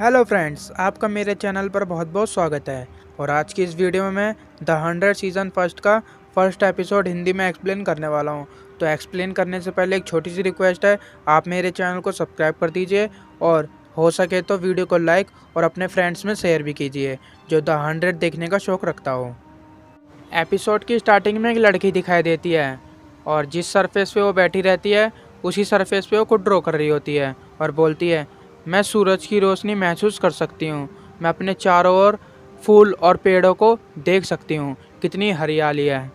Hello friends, आपका मेरे channel पर बहुत बहुत स्वागत है। और आज की इस वीडियो में मैं द 100 सीज़न फर्स्ट का फर्स्ट एपिसोड हिंदी में एक्सप्लेन करने वाला हूं। तो एक्सप्लेन करने से पहले एक छोटी सी रिक्वेस्ट है, आप मेरे चैनल को सब्सक्राइब कर दीजिए और हो सके तो वीडियो को लाइक और अपने फ्रेंड्स में शेयर भी कीजिए जो द 100 देखने का शौक़ रखता हो। एपिसोड की स्टार्टिंग में एक लड़की दिखाई देती है और जिस सरफेस पे वो बैठी रहती है उसी सरफेस पे वो खुद ड्रॉ कर रही होती है और बोलती है, मैं सूरज की रोशनी महसूस कर सकती हूँ, मैं अपने चारों ओर फूल और पेड़ों को देख सकती हूँ, कितनी हरियाली है,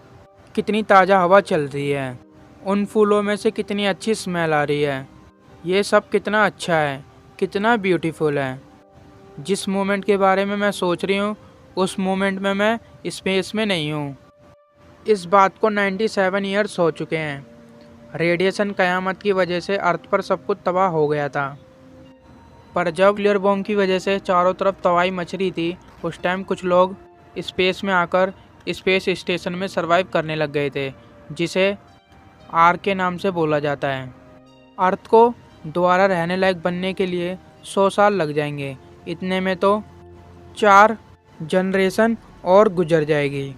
कितनी ताज़ा हवा चल रही है, उन फूलों में से कितनी अच्छी स्मेल आ रही है, ये सब कितना अच्छा है, कितना ब्यूटीफुल है। जिस मोमेंट के बारे में मैं सोच रही हूँ उस मोमेंट में मैं स्पेस में नहीं हूँ। इस बात को 97 ईयर्स हो चुके हैं। रेडिएशन क़यामत की वजह से अर्थ पर सब कुछ तबाह हो गया था, पर जब न्यूक्लियर बॉम्ब की वजह से चारों तरफ तबाही मच रही थी उस टाइम कुछ लोग स्पेस में आकर स्पेस स्टेशन में सरवाइव करने लग गए थे, जिसे आर्क के नाम से बोला जाता है। अर्थ को दोबारा रहने लायक बनने के लिए 100 साल लग जाएंगे, इतने में तो 4 जनरेशन और गुजर जाएगी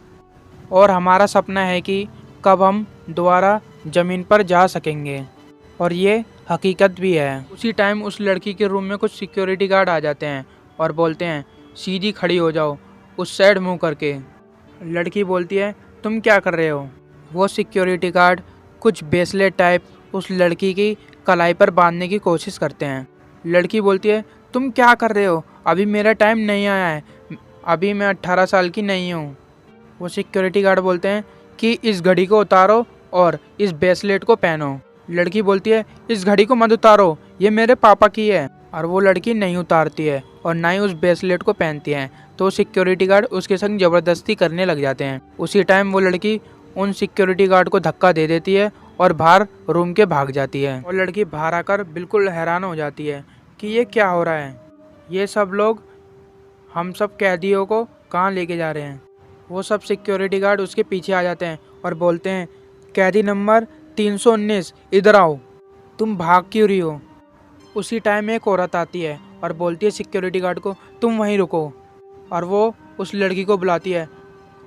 और हमारा सपना है कि कब हम दोबारा ज़मीन पर जा सकेंगे, और ये हकीकत भी है। उसी टाइम उस लड़की के रूम में कुछ सिक्योरिटी गार्ड आ जाते हैं और बोलते हैं, सीधी खड़ी हो जाओ, उस साइड मुंह करके। लड़की बोलती है, तुम क्या कर रहे हो? वो सिक्योरिटी गार्ड कुछ ब्रेसलेट टाइप उस लड़की की कलाई पर बांधने की कोशिश करते हैं। लड़की बोलती है, तुम क्या कर रहे हो? अभी मेरा टाइम नहीं आया है, अभी मैं 18 साल की नहीं हूँ। वो सिक्योरिटी गार्ड बोलते हैं कि इस घड़ी को उतारो और इस ब्रेसलेट को पहनो। लड़की बोलती है, इस घड़ी को मत उतारो, ये मेरे पापा की है। और वो लड़की नहीं उतारती है और ना ही उस ब्रेसलेट को पहनती है, तो सिक्योरिटी गार्ड उसके संग ज़बरदस्ती करने लग जाते हैं। उसी टाइम वो लड़की उन सिक्योरिटी गार्ड को धक्का दे देती है और बाहर रूम के भाग जाती है। और लड़की बाहर आकर बिल्कुल हैरान हो जाती है कि ये क्या हो रहा है, ये सब लोग हम सब कैदियों को कहाँ लेके जा रहे हैं। वो सब सिक्योरिटी गार्ड उसके पीछे आ जाते हैं और बोलते हैं, कैदी नंबर 319 इधर आओ, तुम भाग क्यों रही हो? उसी टाइम एक औरत आती है और बोलती है सिक्योरिटी गार्ड को, तुम वहीं रुको। और वो उस लड़की को बुलाती है,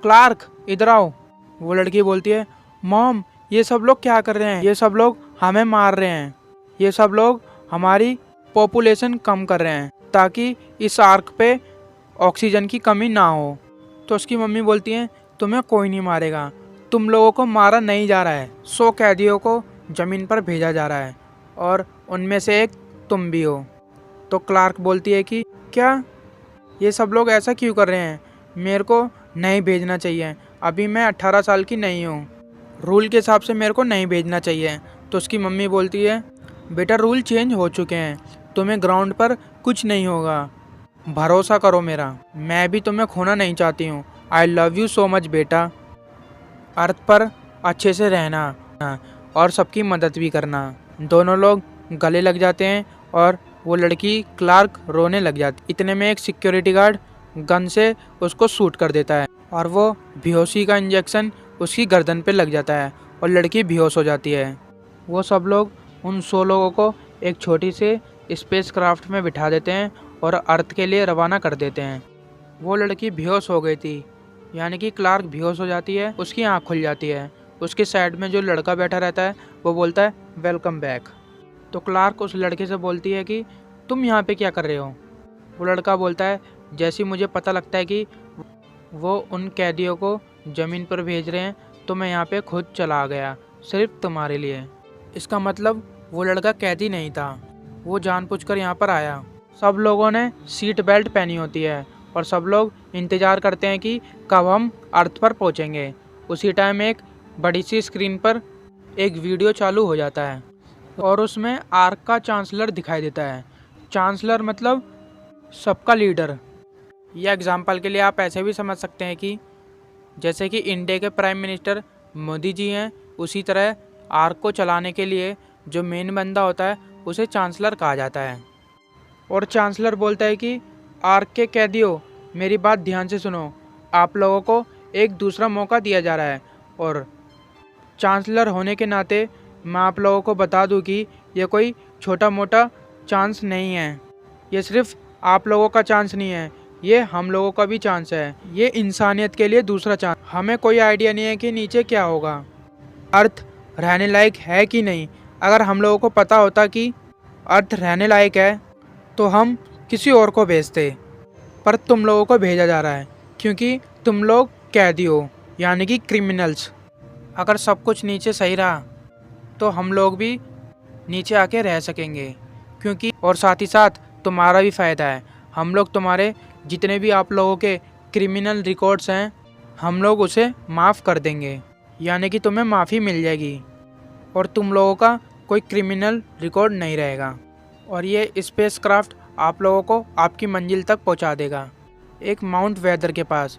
क्लार्क इधर आओ। वो लड़की बोलती है, मॉम ये सब लोग क्या कर रहे हैं? ये सब लोग हमें मार रहे हैं, ये सब लोग हमारी पॉपुलेशन कम कर रहे हैं ताकि इस आर्क पे ऑक्सीजन की कमी ना हो। तो उसकी मम्मी बोलती है, तुम्हें कोई नहीं मारेगा, तुम लोगों को मारा नहीं जा रहा है, 100 कैदियों को ज़मीन पर भेजा जा रहा है और उनमें से एक तुम भी हो। तो क्लार्क बोलती है कि क्या ये सब लोग ऐसा क्यों कर रहे हैं? मेरे को नहीं भेजना चाहिए, अभी मैं 18 साल की नहीं हूँ, रूल के हिसाब से मेरे को नहीं भेजना चाहिए। तो उसकी मम्मी बोलती है, बेटा रूल चेंज हो चुके हैं, तुम्हें ग्राउंड पर कुछ नहीं होगा, भरोसा करो मेरा, मैं भी तुम्हें खोना नहीं चाहती हूँ। I love you so much बेटा। अर्थ पर अच्छे से रहना और सबकी मदद भी करना। दोनों लोग गले लग जाते हैं और वो लड़की क्लार्क रोने लग जाती। इतने में एक सिक्योरिटी गार्ड गन से उसको शूट कर देता है और वो बेहोशी का इंजेक्शन उसकी गर्दन पे लग जाता है और लड़की बेहोश हो जाती है। वो सब लोग उन 100 लोगों को एक छोटी सी स्पेस क्राफ्ट में बिठा देते हैं और अर्थ के लिए रवाना कर देते हैं। वो लड़की बेहोश हो गई थी, यानी कि क्लार्क बेहोश हो जाती है, उसकी आँख खुल जाती है। उसके साइड में जो लड़का बैठा रहता है वो बोलता है, वेलकम बैक। तो क्लार्क उस लड़के से बोलती है कि तुम यहाँ पे क्या कर रहे हो? वो लड़का बोलता है, जैसे मुझे पता लगता है कि वो उन कैदियों को ज़मीन पर भेज रहे हैं तो मैं यहाँ पे खुद चला आ गया, सिर्फ तुम्हारे लिए। इसका मतलब वो लड़का कैदी नहीं था, वो जानबूझकर यहाँ पर आया। सब लोगों ने सीट बेल्ट पहनी होती है और सब लोग इंतज़ार करते हैं कि कब हम अर्थ पर पहुँचेंगे। उसी टाइम एक बड़ी सी स्क्रीन पर एक वीडियो चालू हो जाता है और उसमें आर्क का चांसलर दिखाई देता है। चांसलर मतलब सबका लीडर। या एग्जाम्पल के लिए आप ऐसे भी समझ सकते हैं कि जैसे कि इंडिया के प्राइम मिनिस्टर मोदी जी हैं, उसी तरह आर्क को चलाने के लिए जो मेन बंदा होता है उसे चांसलर कहा जाता है। और चांसलर बोलता है कि आर्क के कैदियों, मेरी बात ध्यान से सुनो, आप लोगों को एक दूसरा मौका दिया जा रहा है और चांसलर होने के नाते मैं आप लोगों को बता दूं कि यह कोई छोटा मोटा चांस नहीं है, ये सिर्फ आप लोगों का चांस नहीं है, ये हम लोगों का भी चांस है। ये इंसानियत के लिए दूसरा चांस। हमें कोई आइडिया नहीं है कि नीचे क्या होगा, अर्थ रहने लायक है कि नहीं। अगर हम लोगों को पता होता कि अर्थ रहने लायक है तो हम किसी और को भेजते, पर तुम लोगों को भेजा जा रहा है क्योंकि तुम लोग कैदी हो, यानी कि क्रिमिनल्स। अगर सब कुछ नीचे सही रहा तो हम लोग भी नीचे आके रह सकेंगे, क्योंकि और साथ ही साथ तुम्हारा भी फ़ायदा है। हम लोग तुम्हारे जितने भी आप लोगों के क्रिमिनल रिकॉर्ड्स हैं, हम लोग उसे माफ़ कर देंगे, यानी कि तुम्हें माफ़ी मिल जाएगी और तुम लोगों का कोई क्रिमिनल रिकॉर्ड नहीं रहेगा। और ये स्पेसक्राफ्ट आप लोगों को आपकी मंजिल तक पहुंचा देगा, एक माउंट वेदर के पास।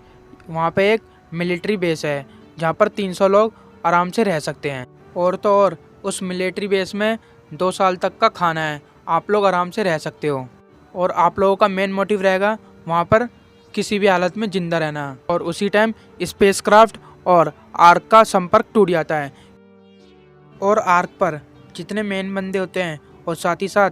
वहाँ पे एक मिलिट्री बेस है जहाँ पर 300 लोग आराम से रह सकते हैं। और तो और उस मिलिट्री बेस में 2 साल तक का खाना है, आप लोग आराम से रह सकते हो। और आप लोगों का मेन मोटिव रहेगा वहाँ पर किसी भी हालत में ज़िंदा रहना। और उसी टाइम स्पेसक्राफ्ट और आर्क का संपर्क टूट जाता है, और आर्क पर जितने मेन बंदे होते हैं और साथ ही साथ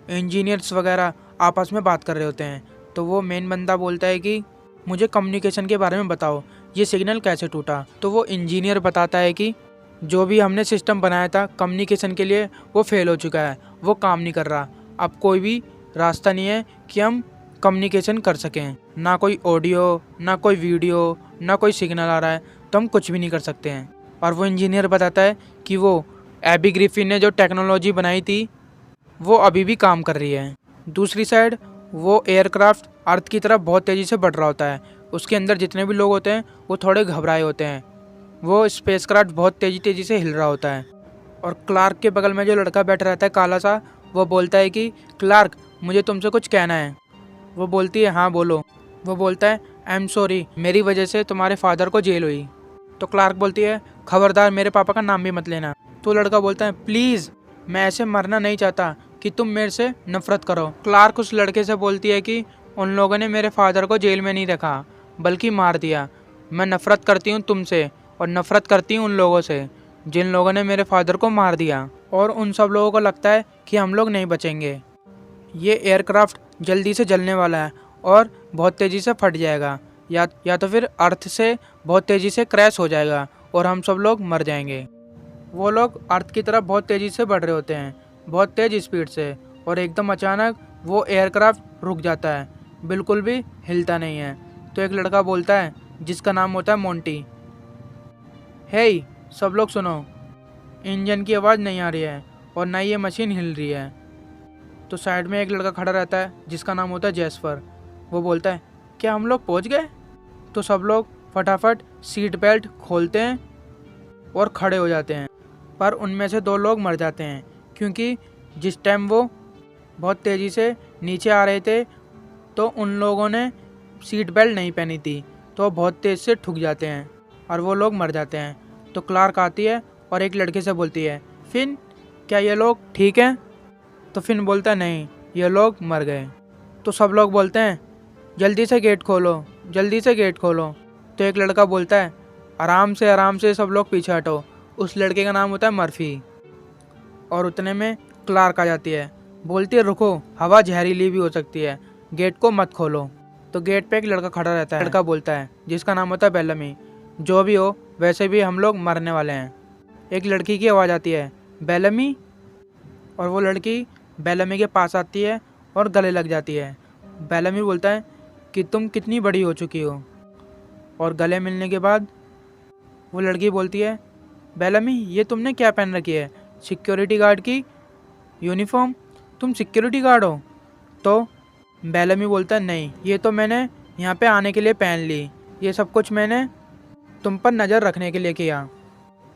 इंजीनियर्स वगैरह आपस में बात कर रहे होते हैं। तो वो मेन बंदा बोलता है कि मुझे कम्युनिकेशन के बारे में बताओ, ये सिग्नल कैसे टूटा। तो वो इंजीनियर बताता है कि जो भी हमने सिस्टम बनाया था कम्युनिकेशन के लिए वो फेल हो चुका है, वो काम नहीं कर रहा। अब कोई भी रास्ता नहीं है कि हम कम्युनिकेशन कर सकें, ना कोई ऑडियो, ना कोई वीडियो, ना कोई सिग्नल आ रहा है, तो हम कुछ भी नहीं कर सकते हैं। और वो इंजीनियर बताता है कि वो एबी ग्रिफिन ने जो टेक्नोलॉजी बनाई थी वो अभी भी काम कर रही है। दूसरी साइड वो एयरक्राफ्ट अर्थ की तरफ बहुत तेज़ी से बढ़ रहा होता है। उसके अंदर जितने भी लोग होते हैं वो थोड़े घबराए होते हैं। वो स्पेसक्राफ्ट बहुत तेज़ी से हिल रहा होता है। और क्लार्क के बगल में जो लड़का बैठा रहता है काला सा, वो बोलता है कि क्लार्क मुझे तुमसे कुछ कहना है। वो बोलती है हाँ बोलो। वो बोलता है आई एम सॉरी, मेरी वजह से तुम्हारे फादर को जेल हुई। तो क्लार्क बोलती है खबरदार मेरे पापा का नाम भी मत लेना। तो लड़का बोलता है प्लीज़, मैं ऐसे मरना नहीं चाहता कि तुम मेरे से नफरत करो। क्लार्क उस लड़के से बोलती है कि उन लोगों ने मेरे फादर को जेल में नहीं रखा बल्कि मार दिया। मैं नफ़रत करती हूँ तुमसे और नफ़रत करती हूँ उन लोगों से जिन लोगों ने मेरे फादर को मार दिया। और उन सब लोगों को लगता है कि हम लोग नहीं बचेंगे। ये एयरक्राफ्ट जल्दी से जलने वाला है और बहुत तेज़ी से फट जाएगा, या तो फिर अर्थ से बहुत तेज़ी से क्रैश हो जाएगा और हम सब लोग मर जाएंगे। वो लोग अर्थ की तरफ बहुत तेज़ी से बढ़ रहे होते हैं, बहुत तेज़ स्पीड से, और एकदम अचानक वो एयरक्राफ्ट रुक जाता है, बिल्कुल भी हिलता नहीं है। तो एक लड़का बोलता है जिसका नाम होता है मोंटी, हे सब लोग सुनो, इंजन की आवाज़ नहीं आ रही है और ना ये मशीन हिल रही है। तो साइड में एक लड़का खड़ा रहता है जिसका नाम होता है जैस्पर। वो बोलता है क्या हम लोग पहुंच गए? तो सब लोग फटाफट सीट बेल्ट खोलते हैं और खड़े हो जाते हैं। पर उनमें से 2 लोग मर जाते हैं, क्योंकि जिस टाइम वो बहुत तेज़ी से नीचे आ रहे थे तो उन लोगों ने सीट बेल्ट नहीं पहनी थी, तो बहुत तेज़ से ठुक जाते हैं और वो लोग मर जाते हैं। तो क्लार्क आती है और एक लड़के से बोलती है फिन, क्या ये लोग ठीक हैं? तो फिन बोलता है नहीं, ये लोग मर गए। तो सब लोग बोलते हैं जल्दी से गेट खोलो, जल्दी से गेट खोलो। तो एक लड़का बोलता है आराम से सब लोग पीछे हटो। उस लड़के का नाम होता है मर्फी। और उतने में क्लार्क आ जाती है, बोलती है रुको, हवा जहरीली भी हो सकती है, गेट को मत खोलो। तो गेट पे एक लड़का खड़ा रहता है। लड़का बोलता है जिसका नाम होता है बेलमी, जो भी हो वैसे भी हम लोग मरने वाले हैं। एक लड़की की आवाज़ आती है बेलमी, और वो लड़की बेलमी के पास आती है और गले लग जाती है। बेलमी बोलता है कि तुम कितनी बड़ी हो चुकी हो। और गले मिलने के बाद वो लड़की बोलती है बेलमी ये तुमने क्या पहन रखी है? सिक्योरिटी गार्ड की यूनिफॉर्म, तुम सिक्योरिटी गार्ड हो? तो बेलमी बोलता है नहीं, ये तो मैंने यहाँ पे आने के लिए पहन ली, ये सब कुछ मैंने तुम पर नज़र रखने के लिए किया।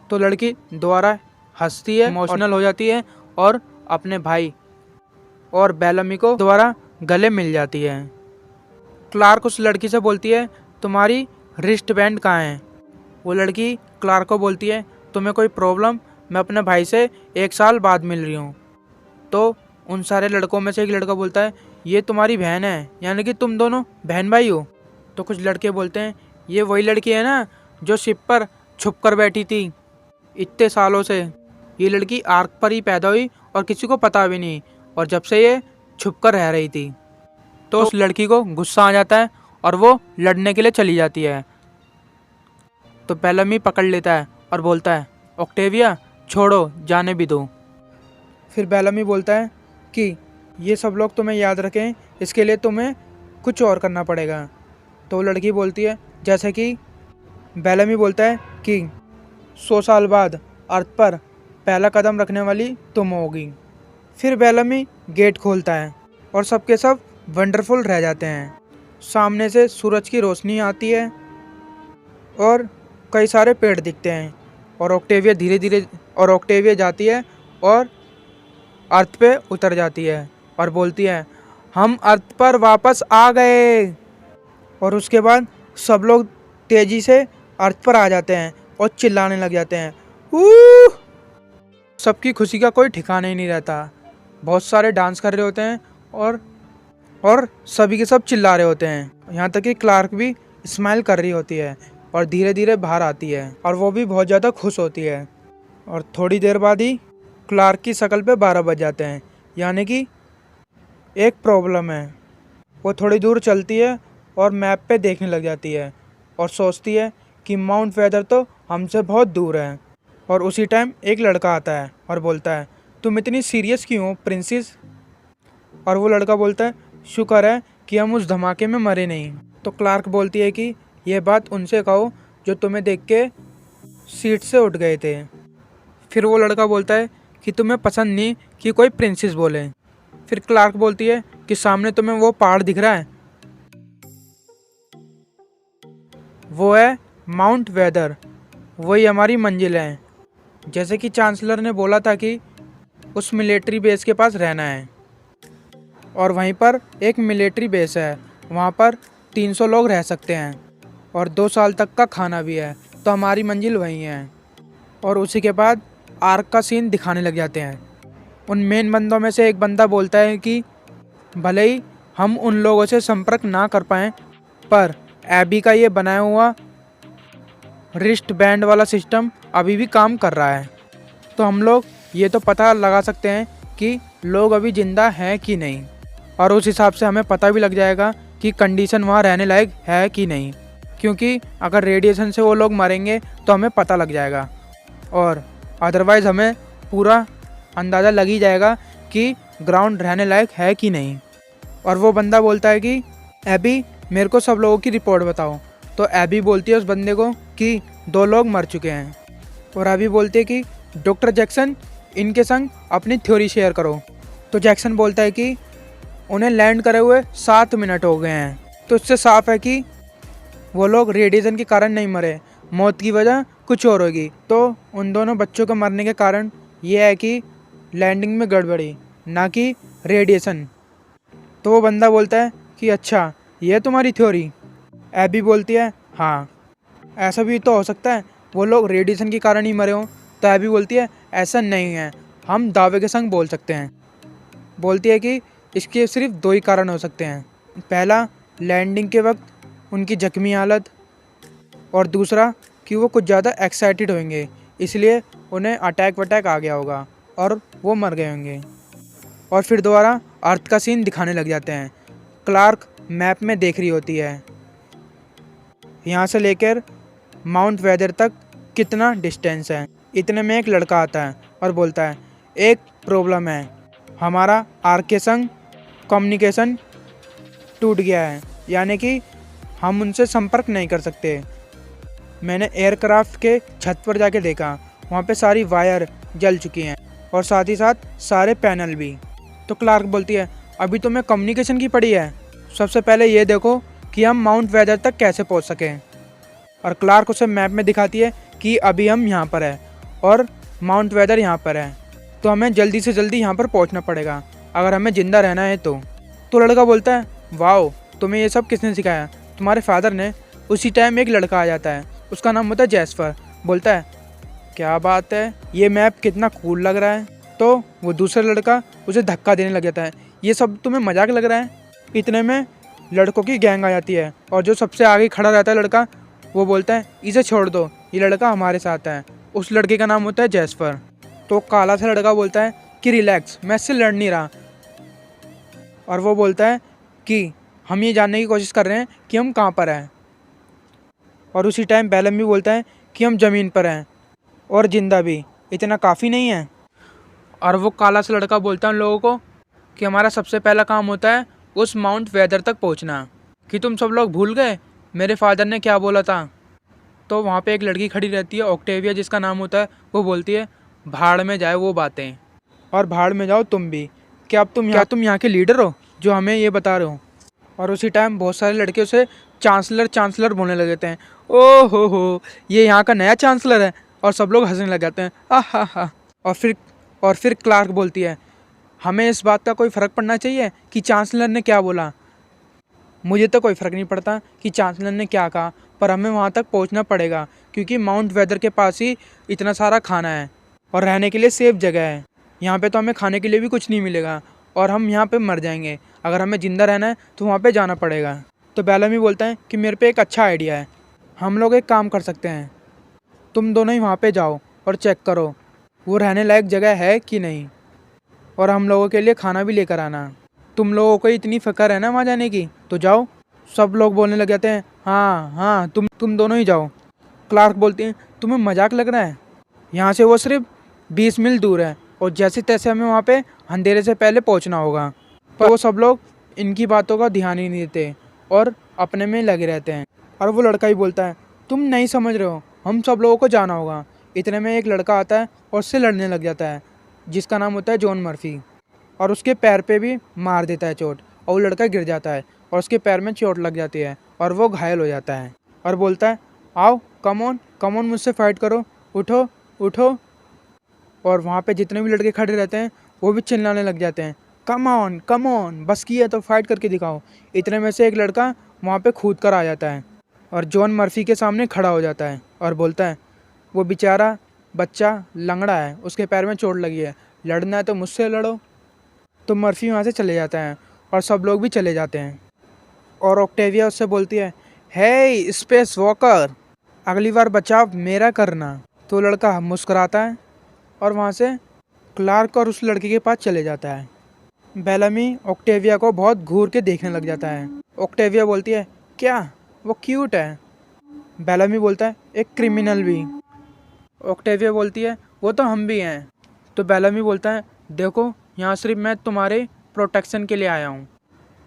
तो लड़की दोबारा हंसती है, इमोशनल हो जाती है और अपने भाई और बेलमी को दोबारा गले मिल जाती है। क्लार्क उस लड़की से बोलती है तुम्हारी रिस्ट बैंड कहाँ है? वो लड़की क्लार्क को बोलती है तुम्हें कोई प्रॉब्लम, मैं अपने भाई से 1 साल बाद मिल रही हूँ। तो उन सारे लड़कों में से एक लड़का बोलता है ये तुम्हारी बहन है, यानी कि तुम दोनों बहन भाई हो? तो कुछ लड़के बोलते हैं ये वही लड़की है ना जो शिप पर छुप कर बैठी थी इतने सालों से। ये लड़की आर्क पर ही पैदा हुई और किसी को पता भी नहीं, और जब से ये छुप कर रह रही थी। तो उस लड़की को गुस्सा आ जाता है और वो लड़ने के लिए चली जाती है। तो बेलमी पकड़ लेता है और बोलता है, ऑक्टेविया छोड़ो, जाने भी दो। फिर बेलमी बोलता है कि ये सब लोग तुम्हें याद रखें, इसके लिए तुम्हें कुछ और करना पड़ेगा। तो लड़की बोलती है, जैसे कि बेलमी बोलता है कि 100 साल बाद अर्थ पर पहला कदम रखने वाली तुम होगी। फिर बेलमी गेट खोलता है और सबके सब वंडरफुल रह जाते हैं। सामने से सूरज की रोशनी आती है और कई सारे पेड़ दिखते हैं और ऑक्टेविया जाती है और अर्थ पे उतर जाती है और बोलती है, हम अर्थ पर वापस आ गए। और उसके बाद सब लोग तेजी से अर्थ पर आ जाते हैं और चिल्लाने लग जाते हैं, ऊह! सबकी खुशी का कोई ठिकाना ही नहीं रहता। बहुत सारे डांस कर रहे होते हैं और सभी के सब चिल्ला रहे होते हैं। यहाँ तक कि क्लार्क भी स्माइल कर रही होती है और धीरे धीरे बाहर आती है और वो भी बहुत ज़्यादा खुश होती है। और थोड़ी देर बाद ही क्लार्क की शक्ल पे 12 बज जाते हैं, यानी कि एक प्रॉब्लम है। वो थोड़ी दूर चलती है और मैप पे देखने लग जाती है और सोचती है कि माउंट वेदर तो हमसे बहुत दूर है। और उसी टाइम एक लड़का आता है और बोलता है, तुम इतनी सीरियस क्यों हो प्रिंसेस? और वो लड़का बोलता है, शुक्र है कि हम उस धमाके में मरे नहीं। तो क्लार्क बोलती है कि यह बात उनसे कहो जो तुम्हें देख के सीट से उठ गए थे। फिर वो लड़का बोलता है कि तुम्हें पसंद नहीं कि कोई प्रिंसेस बोले। फिर क्लार्क बोलती है कि सामने तुम्हें वो पहाड़ दिख रहा है, वो है माउंट वेदर, वही हमारी मंजिल है। जैसे कि चांसलर ने बोला था कि उस मिलिट्री बेस के पास रहना है और वहीं पर एक मिलिट्री बेस है, वहाँ पर 300 लोग रह सकते हैं और 2 साल तक का खाना भी है। तो हमारी मंजिल वहीं है। और उसी के बाद आर्क का सीन दिखाने लग जाते हैं। उन मेन बंदों में से एक बंदा बोलता है कि भले ही हम उन लोगों से संपर्क ना कर पाएँ, पर एबी का ये बनाया हुआ रिस्ट बैंड वाला सिस्टम अभी भी काम कर रहा है। तो हम लोग ये तो पता लगा सकते हैं कि लोग अभी ज़िंदा हैं कि नहीं, और उस हिसाब से हमें पता भी लग जाएगा कि कंडीशन वहाँ रहने लायक है कि नहीं। क्योंकि अगर रेडिएशन से वो लोग मरेंगे तो हमें पता लग जाएगा, और अदरवाइज़ हमें पूरा अंदाज़ा लग ही जाएगा कि ग्राउंड रहने लायक है कि नहीं। और वो बंदा बोलता है कि एबी मेरे को सब लोगों की रिपोर्ट बताओ। तो एबी बोलती है उस बंदे को कि 2 लोग मर चुके हैं। और एबी बोलती है कि डॉक्टर जैक्सन, इनके संग अपनी थ्योरी शेयर करो। तो जैक्सन बोलता है कि उन्हें लैंड करे हुए 7 मिनट हो गए हैं। तो इससे साफ है कि वो लोग रेडिएशन के कारण नहीं मरे, मौत की वजह कुछ और होगी। तो उन दोनों बच्चों के मरने के कारण ये है कि लैंडिंग में गड़बड़ी, ना कि रेडिएशन। तो वो बंदा बोलता है कि अच्छा, ये तुम्हारी थ्योरी? एबी बोलती है, हाँ, ऐसा भी तो हो सकता है वो लोग रेडिएशन के कारण ही मरे हों। तो एबी बोलती है, ऐसा नहीं है, हम दावे के संग बोल सकते हैं। बोलती है कि इसके सिर्फ 2 ही कारण हो सकते हैं। पहला, लैंडिंग के वक्त उनकी जख्मी हालत, और दूसरा कि वो कुछ ज़्यादा एक्साइटेड होंगे, इसलिए उन्हें अटैक वटैक आ गया होगा और वो मर गए होंगे। और फिर दोबारा अर्थ का सीन दिखाने लग जाते हैं। क्लार्क मैप में देख रही होती है यहाँ से लेकर माउंट वेदर तक कितना डिस्टेंस है। इतने में एक लड़का आता है और बोलता है, एक प्रॉब्लम है, हमारा आर्क के संग कम्युनिकेशन टूट गया है, यानी कि हम उनसे संपर्क नहीं कर सकते। मैंने एयरक्राफ्ट के छत पर जाके देखा, वहाँ पे सारी वायर जल चुकी हैं और साथ ही साथ सारे पैनल भी। तो क्लार्क बोलती है, अभी तो मैं कम्युनिकेशन की पड़ी है, सबसे पहले ये देखो कि हम माउंट वेदर तक कैसे पहुँच सकें। और क्लार्क उसे मैप में दिखाती है कि अभी हम यहाँ पर है और माउंट वेदर यहाँ पर है, तो हमें जल्दी से जल्दी यहाँ पर पहुँचना पड़ेगा अगर हमें ज़िंदा रहना है तो। तो लड़का बोलता है, वाओ, तुम्हें ये सब किसने सिखाया? तुम्हारे फादर ने। उसी टाइम एक लड़का आ जाता है, उसका नाम होता है जैस्पर। बोलता है, क्या बात है, ये मैप कितना कूल लग रहा है। तो वो दूसरा लड़का उसे धक्का देने लग जाता है, ये सब तुम्हें मजाक लग रहा है। इतने में लड़कों की गैंग आ जाती है और जो सबसे आगे खड़ा रहता है लड़का, वो बोलता है, इसे छोड़ दो, ये लड़का हमारे साथ है। उस लड़के का नाम होता है जैस्पर। तो काला सा लड़का बोलता है कि रिलैक्स, मैं इससे लड़ नहीं रहा। और वो बोलता है कि हम ये जानने की कोशिश कर रहे हैं कि हम कहाँ पर हैं। और उसी टाइम बेलम भी बोलता है कि हम ज़मीन पर हैं और ज़िंदा भी। इतना काफ़ी नहीं है। और वो काला सा लड़का बोलता है उन लोगों को कि हमारा सबसे पहला काम होता है उस माउंट वेदर तक पहुंचना। कि तुम सब लोग भूल गए मेरे फादर ने क्या बोला था। तो वहाँ पे एक लड़की खड़ी रहती है ऑक्टेविया जिसका नाम होता है। वो बोलती है भाड़ में जाए वो बातें, और भाड़ में जाओ तुम भी। क्या तुम यहाँ के लीडर हो जो हमें ये बता रहे हो। और उसी टाइम बहुत सारे लड़के उसे चांसलर चांसलर बोलने लगे थे। ओ हो, ये यहाँ का नया चांसलर है। और सब लोग हंसने लग जाते हैं हा हा। और फिर क्लार्क बोलती है हमें इस बात का कोई फ़र्क पड़ना चाहिए कि चांसलर ने क्या बोला। मुझे तो कोई फ़र्क नहीं पड़ता कि चांसलर ने क्या कहा, पर हमें वहाँ तक पहुँचना पड़ेगा क्योंकि माउंट वेदर के पास ही इतना सारा खाना है और रहने के लिए सेफ जगह है। यहाँ पे तो हमें खाने के लिए भी कुछ नहीं मिलेगा और हम यहाँ पे मर जाएंगे। अगर हमें ज़िंदा रहना है तो वहाँ पे जाना पड़ेगा। तो बेलमी बोलता है कि मेरे पे एक अच्छा आइडिया है। हम लोग एक काम कर सकते हैं, तुम दोनों ही वहाँ पे जाओ और चेक करो वो रहने लायक जगह है कि नहीं, और हम लोगों के लिए खाना भी लेकर आना। तुम लोगों को इतनी फ़िक्र है ना वहाँ जाने की, तो जाओ। सब लोग बोलने लग जाते हैं हाँ हाँ तुम दोनों ही जाओ। क्लार्क बोलती हैं तुम्हें मजाक लग रहा है, यहाँ से वो सिर्फ 20 मील दूर है और जैसे तैसे हमें वहाँ पे अंधेरे से पहले पहुँचना होगा। पर वो सब लोग इनकी बातों का ध्यान ही नहीं देते और अपने में लगे रहते हैं। और वो लड़का ही बोलता है तुम नहीं समझ रहे हो, हम सब लोगों को जाना होगा। इतने में एक लड़का आता है और उससे लड़ने लग जाता है जिसका नाम होता है जॉन मर्फी, और उसके पैर पे भी मार देता है चोट और वो लड़का गिर जाता है और उसके पैर में चोट लग जाती है और वो घायल हो जाता है और बोलता है आओ कम ऑन मुझसे फाइट करो, उठो उठो। और वहाँ पे जितने भी लड़के खड़े रहते हैं वो भी चिल्लाने लग जाते हैं कम ऑन बस की है तो फाइट करके दिखाओ। इतने में से एक लड़का वहाँ पे कूद कर आ जाता है और जॉन मर्फी के सामने खड़ा हो जाता है और बोलता है वो बेचारा बच्चा लंगड़ा है, उसके पैर में चोट लगी है, लड़ना है तो मुझसे लड़ो। तो मर्फी वहाँ से चले जाता है और सब लोग भी चले जाते हैं। और ऑक्टेविया उससे बोलती है हे स्पेस वॉकर, अगली बार बचाव मेरा करना। तो लड़का मुस्कुराता है और वहाँ से क्लार्क और उस लड़के के पास चले जाता है। बेलमी ऑक्टेविया को बहुत घूर के देखने लग जाता है। ऑक्टेविया बोलती है क्या वो क्यूट है। बेलमी बोलता है एक क्रिमिनल भी। ऑक्टेविया बोलती है वो तो हम भी हैं। तो बेलमी बोलता है देखो यहाँ सिर्फ मैं तुम्हारे प्रोटेक्शन के लिए आया हूँ।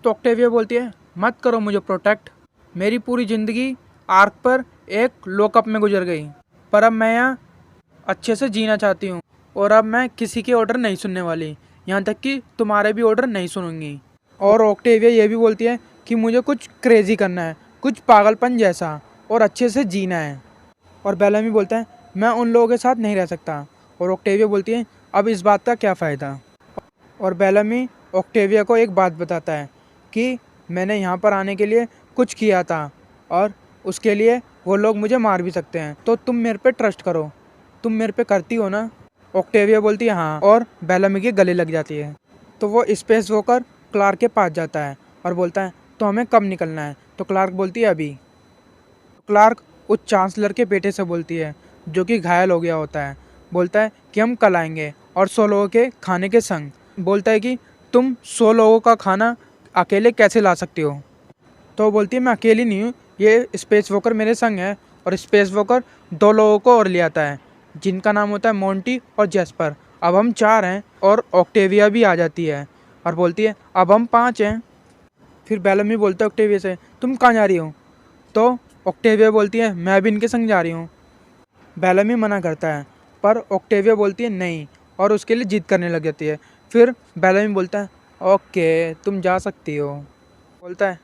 तो ऑक्टेविया बोलती है मत करो मुझे प्रोटेक्ट, मेरी पूरी ज़िंदगी आर्क पर एक लॉकअप में गुजर गई, पर अब मैं यहाँ अच्छे से जीना चाहती हूँ और अब मैं किसी के ऑर्डर नहीं सुनने वाली, यहाँ तक कि तुम्हारे भी ऑर्डर नहीं सुनूंगी। और ऑक्टेविया ये भी बोलती है कि मुझे कुछ क्रेजी करना है, कुछ पागलपन जैसा, और अच्छे से जीना है। और बेलमी बोलता है मैं उन लोगों के साथ नहीं रह सकता। और ऑक्टेविया बोलती है अब इस बात का क्या फ़ायदा। और बेलमी ऑक्टेविया को एक बात बताता है कि मैंने यहाँ पर आने के लिए कुछ किया था और उसके लिए वो लोग मुझे मार भी सकते हैं, तो तुम मेरे पे ट्रस्ट करो, तुम मेरे पे करती हो ना। ऑक्टेविया बोलती है हाँ, और बेलमी के गले लग जाती है। तो वो स्पेस वॉकर क्लार्क के पास जाता है और बोलता है तो हमें कब निकलना है। तो क्लार्क बोलती है अभी। क्लार्क उस चांसलर के बेटे से बोलती है जो कि घायल हो गया होता है, बोलता है कि हम कल आएंगे और 100 लोगों के खाने के संग। बोलता है कि तुम 100 लोगों का खाना अकेले कैसे ला सकती हो। तो बोलती है मैं अकेली नहीं हूँ, ये स्पेस वॉकर मेरे संग है। और स्पेस वॉकर 2 लोगों को और ले आता है जिनका नाम होता है मोंटी और जेस्पर। अब हम 4 हैं और ऑक्टेविया भी आ जाती है और बोलती है अब हम 5 हैं। फिर बेलमी बोलता है ऑक्टेविया से तुम कहाँ जा रही हो। तो ऑक्टेविया बोलती है मैं भी इनके संग जा रही हूँ। बेलमी मना करता है पर ऑक्टेविया बोलती है नहीं और उसके लिए जिद करने लग जाती है। फिर बेलमी बोलता है ओके तुम जा सकती हो। बोलता है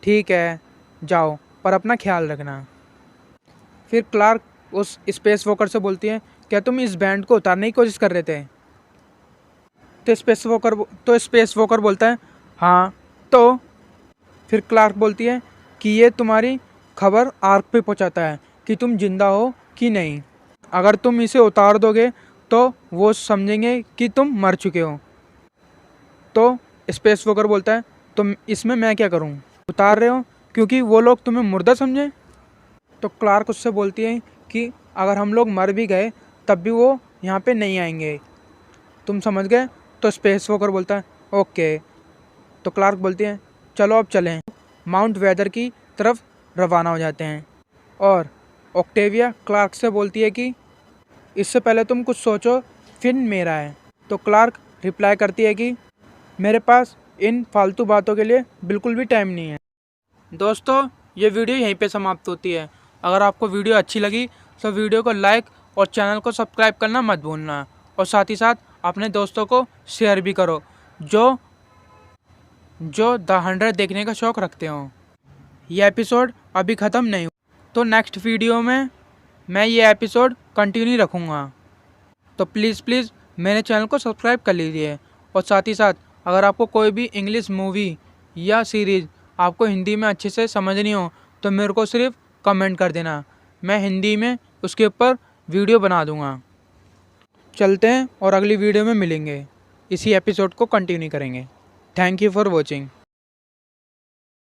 ठीक है जाओ, पर अपना ख्याल रखना। फिर क्लार्क उस स्पेस वॉकर से बोलती है क्या तुम इस बैंड को उतारने की कोशिश कर रहे थे। तो स्पेस वॉकर बोलता है हाँ। तो फिर क्लार्क बोलती है कि ये तुम्हारी खबर आर्क पे पहुंचाता है कि तुम जिंदा हो कि नहीं। अगर तुम इसे उतार दोगे तो वो समझेंगे कि तुम मर चुके हो। तो स्पेस वॉकर बोलता है तो इसमें मैं क्या करूं, उतार रहे हो क्योंकि वो लोग तुम्हें मुर्दा समझे। तो क्लार्क उससे बोलती है कि अगर हम लोग मर भी गए तब भी वो यहाँ पे नहीं आएंगे, तुम समझ गए। तो स्पेस वॉकर बोलता है ओके। तो क्लार्क बोलती है चलो अब चलें, माउंट वेदर की तरफ रवाना हो जाते हैं। और ऑक्टेविया क्लार्क से बोलती है कि इससे पहले तुम कुछ सोचो, फिन मेरा है। तो क्लार्क रिप्लाई करती है कि मेरे पास इन फालतू बातों के लिए बिल्कुल भी टाइम नहीं है। दोस्तों, ये वीडियो यहीं पे समाप्त होती है। अगर आपको वीडियो अच्छी लगी तो वीडियो को लाइक और चैनल को सब्सक्राइब करना मत भूलना, और साथ ही साथ अपने दोस्तों को शेयर भी करो जो द 100 देखने का शौक़ रखते हो। ये एपिसोड अभी ख़त्म नहीं हुआ, तो नेक्स्ट वीडियो में मैं ये एपिसोड कंटिन्यू रखूँगा। तो प्लीज़ मेरे चैनल को सब्सक्राइब कर लीजिए। और साथ ही साथ अगर आपको कोई भी इंग्लिश मूवी या सीरीज़ आपको हिंदी में अच्छे से समझनी हो तो मेरे को सिर्फ कमेंट कर देना, मैं हिंदी में उसके ऊपर वीडियो बना दूँगा। चलते हैं और अगली वीडियो में मिलेंगे, इसी एपिसोड को कंटिन्यू करेंगे। Thank you for watching.